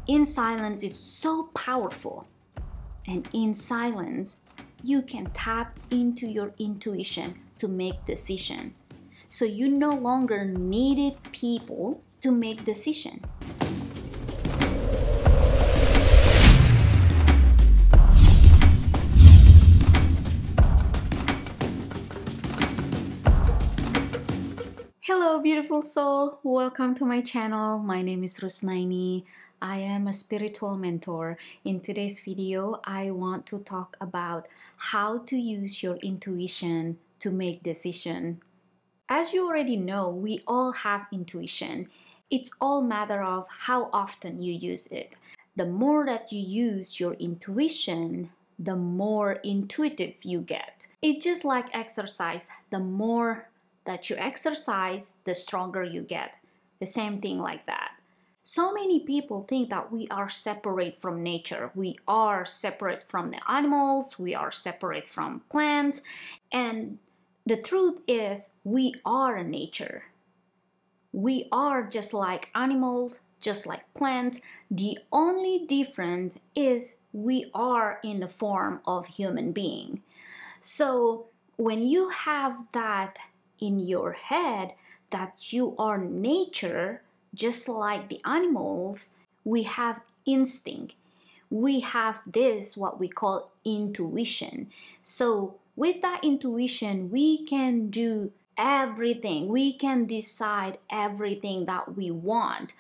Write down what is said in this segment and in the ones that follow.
In silence is so powerful. And in silence, you can tap into your intuition to make decision. So you no longer needed people to make decision. Hello, beautiful soul. Welcome to my channel. My name is Rusnaini. I am a spiritual mentor. In today's video, I want to talk about how to use your intuition to make decision. As you already know, we all have intuition. It's all matter of how often you use it. The more that you use your intuition, the more intuitive you get. It's just like exercise. The more that you exercise, the stronger you get. The same thing like that. So many people think that we are separate from nature. We are separate from the animals. We are separate from plants. And the truth is, we are nature. We are just like animals, just like plants. The only difference is we are in the form of human being. So when you have that in your head, that you are nature, just like the animals, we have instinct. We have this, what we call intuition. So with that intuition, we can do everything. We can decide everything that we want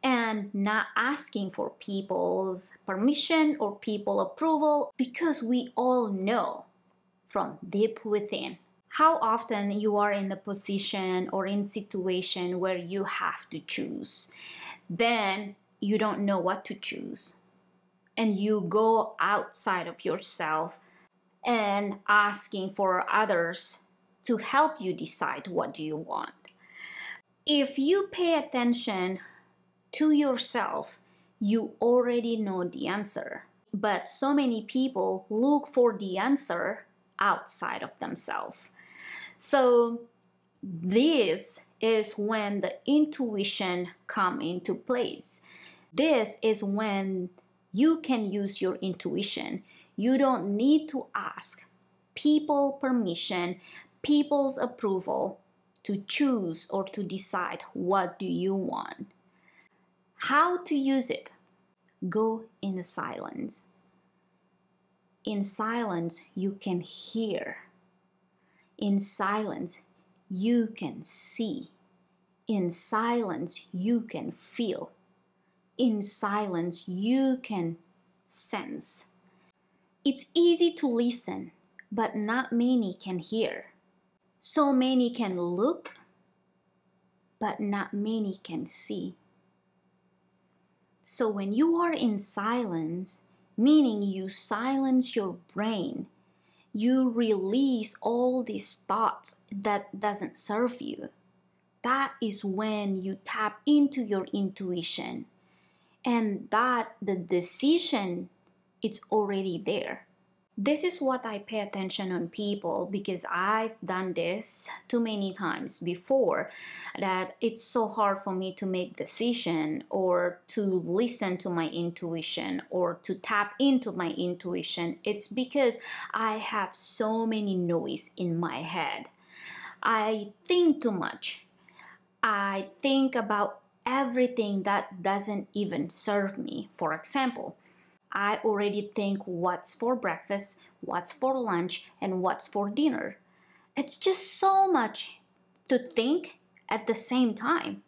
and not asking for people's permission or people approval, because we all know from deep within. How often you are in the position or in situation where you have to choose, then you don't know what to choose, and you go outside of yourself and asking for others to help you decide what do you want. If you pay attention to yourself, you already know the answer. But so many people look for the answer outside of themselves. So this is when the intuition come into place. This is when you can use your intuition. You don't need to ask people permission, people's approval to choose or to decide what do you want. How to use it? Go in the silence. In silence, you can hear. In silence, you can see. In silence, you can feel. In silence, you can sense. It's easy to listen, but not many can hear. So many can look, but not many can see. So when you are in silence, meaning you silence your brain, you release all these thoughts that doesn't serve you. That is when you tap into your intuition, and that the decision, it's already there. This is what I pay attention on people, because I've done this too many times before, that it's so hard for me to make decision or to listen to my intuition or to tap into my intuition. It's because I have so many noise in my head. I think too much. I think about everything that doesn't even serve me. For example, I already think what's for breakfast, what's for lunch, and what's for dinner. It's just so much to think at the same time.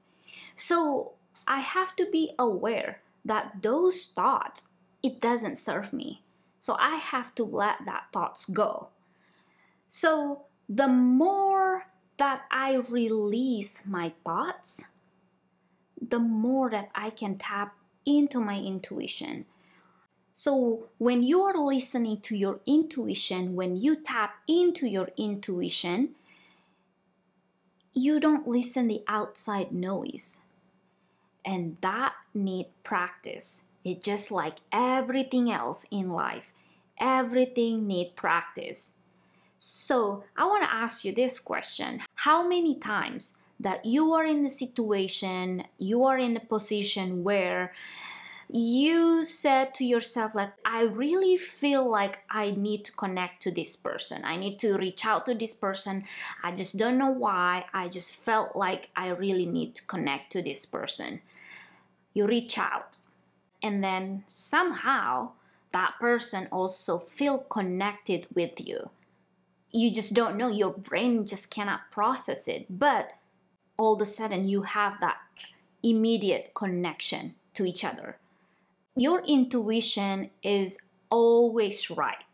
So I have to be aware that those thoughts, it doesn't serve me. So I have to let that thoughts go. So the more that I release my thoughts, the more that I can tap into my intuition. So when you are listening to your intuition, when you tap into your intuition, you don't listen to the outside noise. And that need practice. It's just like everything else in life. Everything need practice. So I want to ask you this question. How many times that you are in a situation, you are in a position where You said to yourself, like, I really feel like I need to connect to this person. I need to reach out to this person. I just don't know why. I just felt like I really need to connect to this person. You reach out, and then somehow that person also feel connected with you. You just don't know. Your brain just cannot process it. But all of a sudden you have that immediate connection to each other. Your intuition is always right.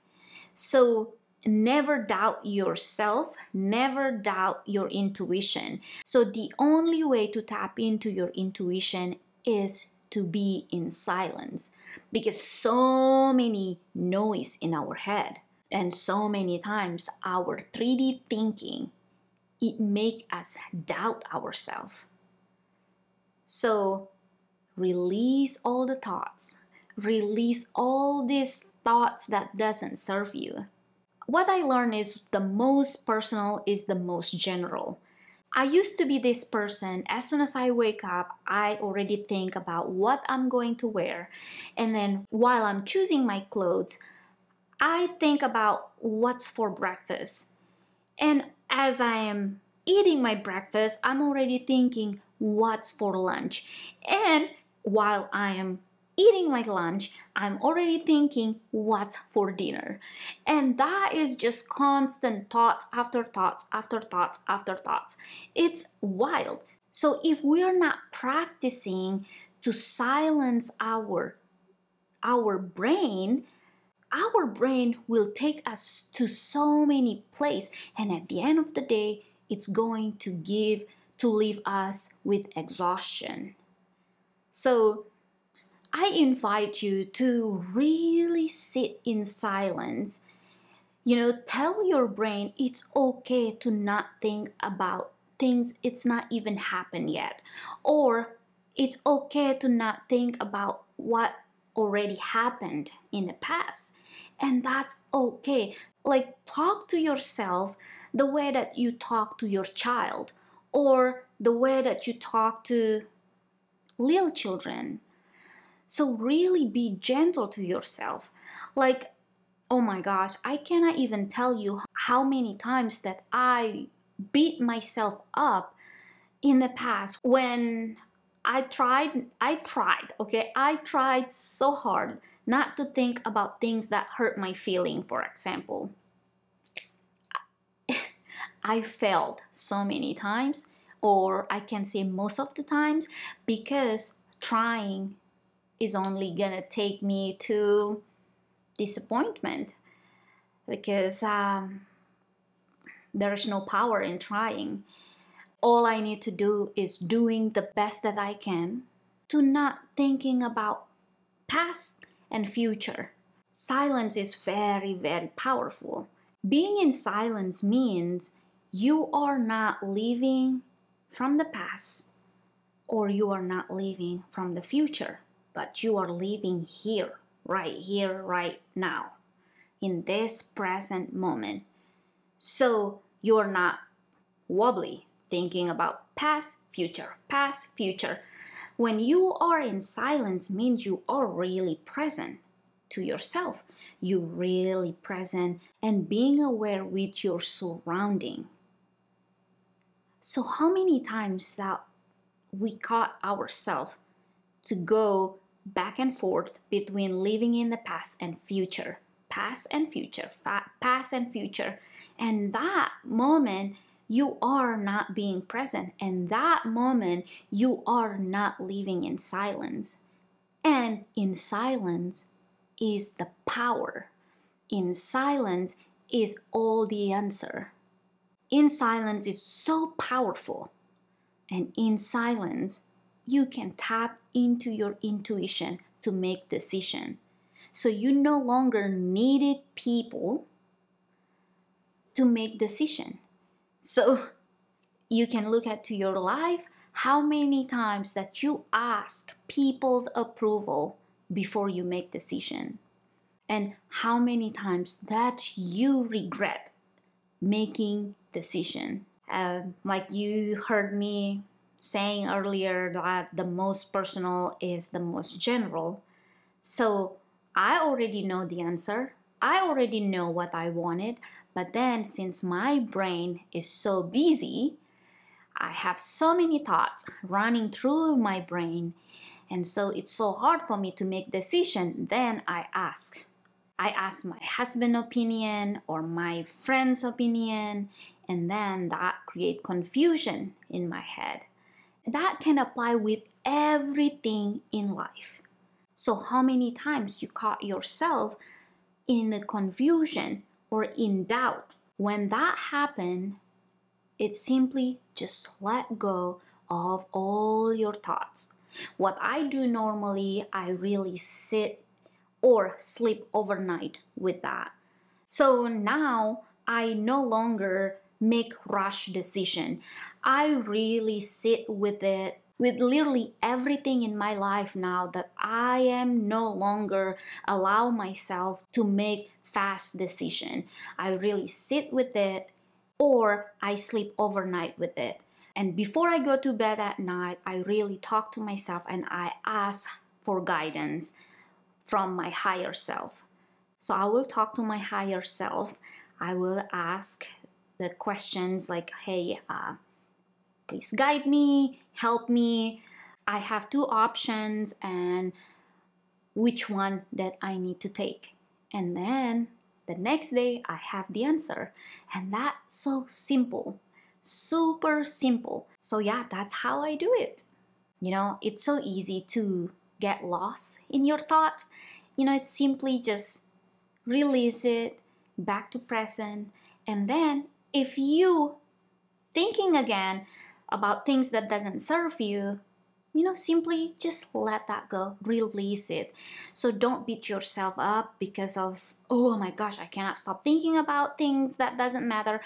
So never doubt yourself, never doubt your intuition. So the only way to tap into your intuition is to be in silence, because so many noise in our head, and so many times our 3D thinking, it make us doubt ourselves. So release all the thoughts. Release all these thoughts that doesn't serve you. What I learned is the most personal is the most general. I used to be this person. As soon as I wake up, I already think about what I'm going to wear. And then while I'm choosing my clothes, I think about what's for breakfast. And as I am eating my breakfast, I'm already thinking what's for lunch. And while I am eating my lunch, I'm already thinking what's for dinner. And that is just constant thoughts after thoughts after thoughts after thoughts. It's wild. So if we are not practicing to silence our brain, our brain will take us to so many places, and at the end of the day, it's going to leave us with exhaustion. So I invite you to really sit in silence. Tell your brain it's okay to not think about things it's not even happened yet, or it's okay to not think about what already happened in the past. And that's okay. Like, talk to yourself the way that you talk to your child, or the way that you talk to little children. So really be gentle to yourself. Like, oh my gosh, I cannot even tell you how many times that I beat myself up in the past when I tried so hard not to think about things that hurt my feeling. For example, I failed so many times, or I can say most of the times, because trying is only gonna take me to disappointment, because there's no power in trying. All I need to do is doing the best that I can, to not thinking about past and future. Silence is very, very powerful. Being in silence means you are not living from the past, or you are not living from the future, but you are living here, right now, in this present moment. So you're not wobbly, thinking about past, future, past, future. When you are in silence means you are really present to yourself. You're really present and being aware with your surrounding. So how many times that we caught ourselves to go back and forth between living in the past and future, past and future, past and future. And that moment, you are not being present. And that moment, you are not living in silence. And in silence is the power. In silence is all the answer. In silence is so powerful. And in silence, you can tap into your intuition to make decision. So you no longer needed people to make decision. So you can look at to your life, how many times that you ask people's approval before you make decision, and how many times that you regret making decision. Like you heard me saying earlier, that the most personal is the most general. So I already know the answer. I already know what I wanted. But then since my brain is so busy, I have so many thoughts running through my brain. And so it's so hard for me to make decision. Then I ask my husband's opinion or my friend's opinion, and then that create confusion in my head. That can apply with everything in life. So how many times you caught yourself in the confusion or in doubt? When that happened, it's simply just let go of all your thoughts. What I do normally, I really sit or sleep overnight with that. So now I no longer make rush decision. I really sit with it, with literally everything in my life now, that I am no longer allow myself to make fast decision. I really sit with it, or I sleep overnight with it. And before I go to bed at night, I really talk to myself and I ask for guidance from my higher self. So I will talk to my higher self. I will ask the questions like, hey, please guide me, help me. I have two options and which one that I need to take. And then the next day I have the answer. And that's so simple, super simple. So yeah, that's how I do it. You know, it's so easy to get lost in your thoughts. You know, it's simply just release it back to present. And then if you thinking again about things that doesn't serve you, you know, simply just let that go, release it. So don't beat yourself up because of, oh my gosh, I cannot stop thinking about things that doesn't matter.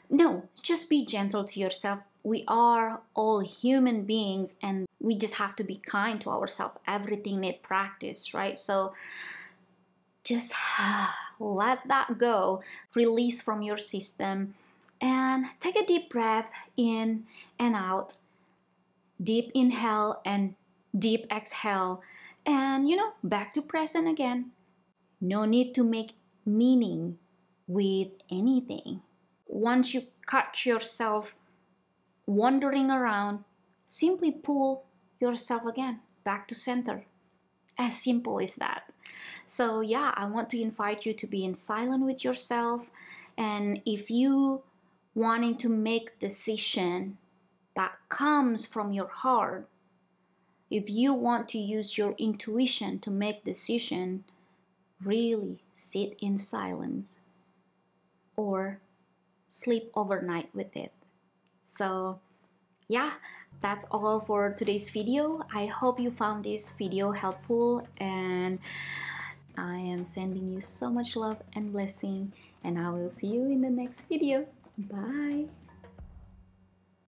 No, just be gentle to yourself. We are all human beings and we just have to be kind to ourselves. Everything need practice, right? So just let that go, release from your system, and take a deep breath in and out. Deep inhale and deep exhale, and you know, back to present again. No need to make meaning with anything. Once you catch yourself wandering around, simply pull yourself again back to center. As simple as that. So yeah, I want to invite you to be in silence with yourself. And if you wanting to make decision that comes from your heart, if you want to use your intuition to make decision, really sit in silence or sleep overnight with it. So yeah, that's all for today's video. I hope you found this video helpful, and I am sending you so much love and blessing, and I will see you in the next video. Bye.